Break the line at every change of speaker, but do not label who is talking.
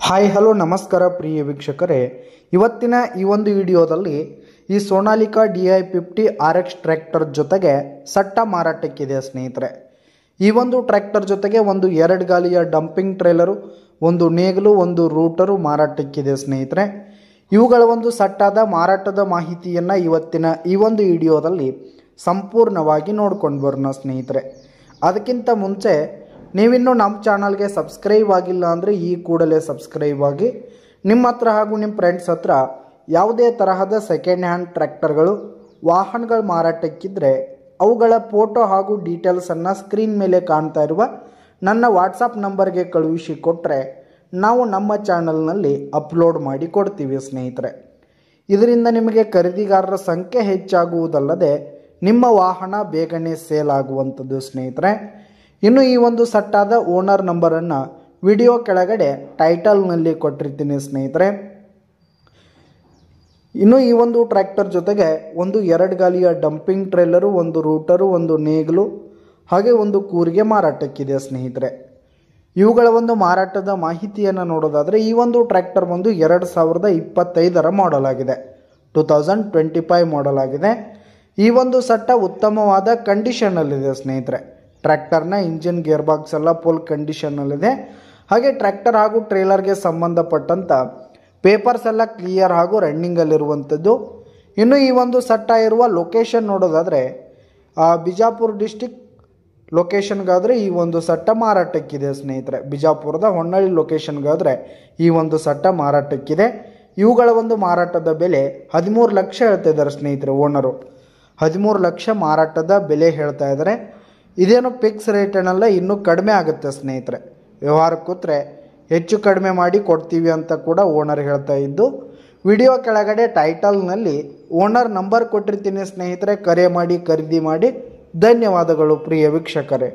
Hi hello ನಮಸ್ಕಾರ ಪ್ರಿಯ ವೀಕ್ಷಕರೇ, ಇವತ್ತಿನ ಈ ಒಂದು ವಿಡಿಯೋದಲ್ಲಿ ಈ ಸೋನಾಲಿಕಾ DI50 RX ಟ್ರ್ಯಾಕ್ಟರ್ ಜೊತೆಗೆ ಸಟ್ಟ ಮಾರಾಟಕ್ಕಿದೆ ಸ್ನೇಹಿತರೆ. ಈ ಒಂದು ಟ್ರ್ಯಾಕ್ಟರ್ ಜೊತೆಗೆ ಒಂದು 2 ಗಾಲಿಯ ಡಂಪಿಂಗ್ ಟ್ರೇಲರು, ಒಂದು ನೇಗಿಲು, ಒಂದು ರೂಟರು ಮಾರಾಟಕ್ಕಿದೆ ಸ್ನೇಹಿತರೆ. ಇವುಗಳ ಒಂದು ಸಟ್ಟಾದ ಮಾರಾಟದ ಮಾಹಿತಿಯನ್ನು ಇವತ್ತಿನ ಈ ಒಂದು ವಿಡಿಯೋದಲ್ಲಿ ಸಂಪೂರ್ಣವಾಗಿ ನೋಡ್ಕೊಂಡು ಬರೋಣ ಸ್ನೇಹಿತರೆ. ಅದಕ್ಕಿಂತ ಮುಂಚೆ ನೀವಿನ್ನೂ ನಮ್ಮ ಚಾನಲ್ಗೆ ಸಬ್ಸ್ಕ್ರೈಬ್ ಆಗಿಲ್ಲ ಅಂದರೆ ಈ ಕೂಡಲೇ ಸಬ್ಸ್ಕ್ರೈಬ್ ಆಗಿ. ನಿಮ್ಮ ಹತ್ರ ಹಾಗೂ ನಿಮ್ಮ ಫ್ರೆಂಡ್ಸ್ ಹತ್ರ ಯಾವುದೇ ತರಹದ ಸೆಕೆಂಡ್ ಹ್ಯಾಂಡ್ ಟ್ರ್ಯಾಕ್ಟರ್ಗಳು, ವಾಹನಗಳು ಮಾರಾಟಕ್ಕಿದ್ರೆ ಅವುಗಳ ಫೋಟೋ ಹಾಗೂ ಡೀಟೇಲ್ಸನ್ನು ಸ್ಕ್ರೀನ್ ಮೇಲೆ ಕಾಣ್ತಾ ಇರುವ ನನ್ನ ವಾಟ್ಸಪ್ ನಂಬರ್ಗೆ ಕಳುಹಿಸಿ ಕೊಟ್ಟರೆ ನಾವು ನಮ್ಮ ಚಾನಲ್ನಲ್ಲಿ ಅಪ್ಲೋಡ್ ಮಾಡಿ ಕೊಡ್ತೀವಿ ಸ್ನೇಹಿತರೆ. ಇದರಿಂದ ನಿಮಗೆ ಖರೀದಿಗಾರರ ಸಂಖ್ಯೆ ಹೆಚ್ಚಾಗುವುದಲ್ಲದೆ ನಿಮ್ಮ ವಾಹನ ಬೇಗನೆ ಸೇಲ್ ಆಗುವಂಥದ್ದು ಸ್ನೇಹಿತರೆ. ಇನ್ನು ಈ ಒಂದು ಸಟ್ಟಾದ ಓನರ್ ನಂಬರನ್ನು ವಿಡಿಯೋ ಕೆಳಗಡೆ ಟೈಟಲ್ನಲ್ಲಿ ಕೊಟ್ಟಿರ್ತೀನಿ ಸ್ನೇಹಿತರೆ. ಇನ್ನು ಈ ಒಂದು ಟ್ರ್ಯಾಕ್ಟರ್ ಜೊತೆಗೆ ಒಂದು 2 ಗಾಲಿಯ ಡಂಪಿಂಗ್ ಟ್ರೇಲರು, ಒಂದು ರೂಟರು, ಒಂದು ನೇಗಿಲು ಹಾಗೆ ಒಂದು ಕೂರಿಗೆ ಮಾರಾಟಕ್ಕಿದೆ ಸ್ನೇಹಿತರೆ. ಇವುಗಳ ಒಂದು ಮಾರಾಟದ ಮಾಹಿತಿಯನ್ನು ನೋಡೋದಾದರೆ ಈ ಒಂದು ಟ್ರ್ಯಾಕ್ಟರ್ ಒಂದು 2025 ಮಾಡೆಲ್ ಆಗಿದೆ, 2025 ಮಾಡೆಲ್ ಆಗಿದೆ. ಈ ಒಂದು ಸಟ್ಟ ಉತ್ತಮವಾದ ಕಂಡೀಷನ್ನಲ್ಲಿದೆ ಸ್ನೇಹಿತರೆ. ಟ್ರ್ಯಾಕ್ಟರ್ನ ಇಂಜಿನ್, ಗೇರ್ ಬಾಕ್ಸ್ ಎಲ್ಲ ಫುಲ್ ಕಂಡೀಷನ್ನಲ್ಲಿದೆ. ಹಾಗೆ ಟ್ರ್ಯಾಕ್ಟರ್ ಹಾಗೂ ಟ್ರೇಲರ್ಗೆ ಸಂಬಂಧಪಟ್ಟಂಥ ಪೇಪರ್ಸ್ ಎಲ್ಲ ಕ್ಲಿಯರ್ ಹಾಗೂ ರನ್ನಿಂಗಲ್ಲಿರುವಂಥದ್ದು. ಇನ್ನು ಈ ಒಂದು ಸಟ್ಟ ಇರುವ ಲೊಕೇಶನ್ ನೋಡೋದಾದರೆ ಬಿಜಾಪುರ ಡಿಸ್ಟಿಕ್ ಲೊಕೇಶನ್ಗಾದರೆ ಈ ಒಂದು ಸಟ್ಟ ಮಾರಾಟಕ್ಕಿದೆ ಸ್ನೇಹಿತರೆ. ಬಿಜಾಪುರದ ಹೊನ್ನಳ್ಳಿ ಲೊಕೇಶನ್ಗಾದರೆ ಈ ಒಂದು ಸಟ್ಟ ಮಾರಾಟಕ್ಕಿದೆ. ಇವುಗಳ ಒಂದು ಮಾರಾಟದ ಬೆಲೆ 13 ಲಕ್ಷ ಹೇಳ್ತಾ ಇದ್ದಾರೆ ಸ್ನೇಹಿತರೆ. ಓನರು 13 ಲಕ್ಷ ಮಾರಾಟದ ಬೆಲೆ ಹೇಳ್ತಾ ಇದ್ದಾರೆ. ಇದೇನು ಫಿಕ್ಸ್ ರೇಟ್ ಏನಲ್ಲ, ಇನ್ನೂ ಕಡಿಮೆ ಆಗುತ್ತೆ ಸ್ನೇಹಿತರೆ. ವ್ಯವಹಾರ ಕೂತ್ರೆ ಹೆಚ್ಚು ಕಡಿಮೆ ಮಾಡಿ ಕೊಡ್ತೀವಿ ಅಂತ ಕೂಡ ಓನರ್ ಹೇಳ್ತಾ ಇದ್ದು. ವಿಡಿಯೋ ಕೆಳಗಡೆ ಟೈಟಲ್ನಲ್ಲಿ ಓನರ್ ನಂಬರ್ ಕೊಟ್ಟಿರ್ತೀನಿ ಸ್ನೇಹಿತರೆ. ಕರೆ ಮಾಡಿ ಖರೀದಿ ಮಾಡಿ. ಧನ್ಯವಾದಗಳು ಪ್ರಿಯ ವೀಕ್ಷಕರೇ.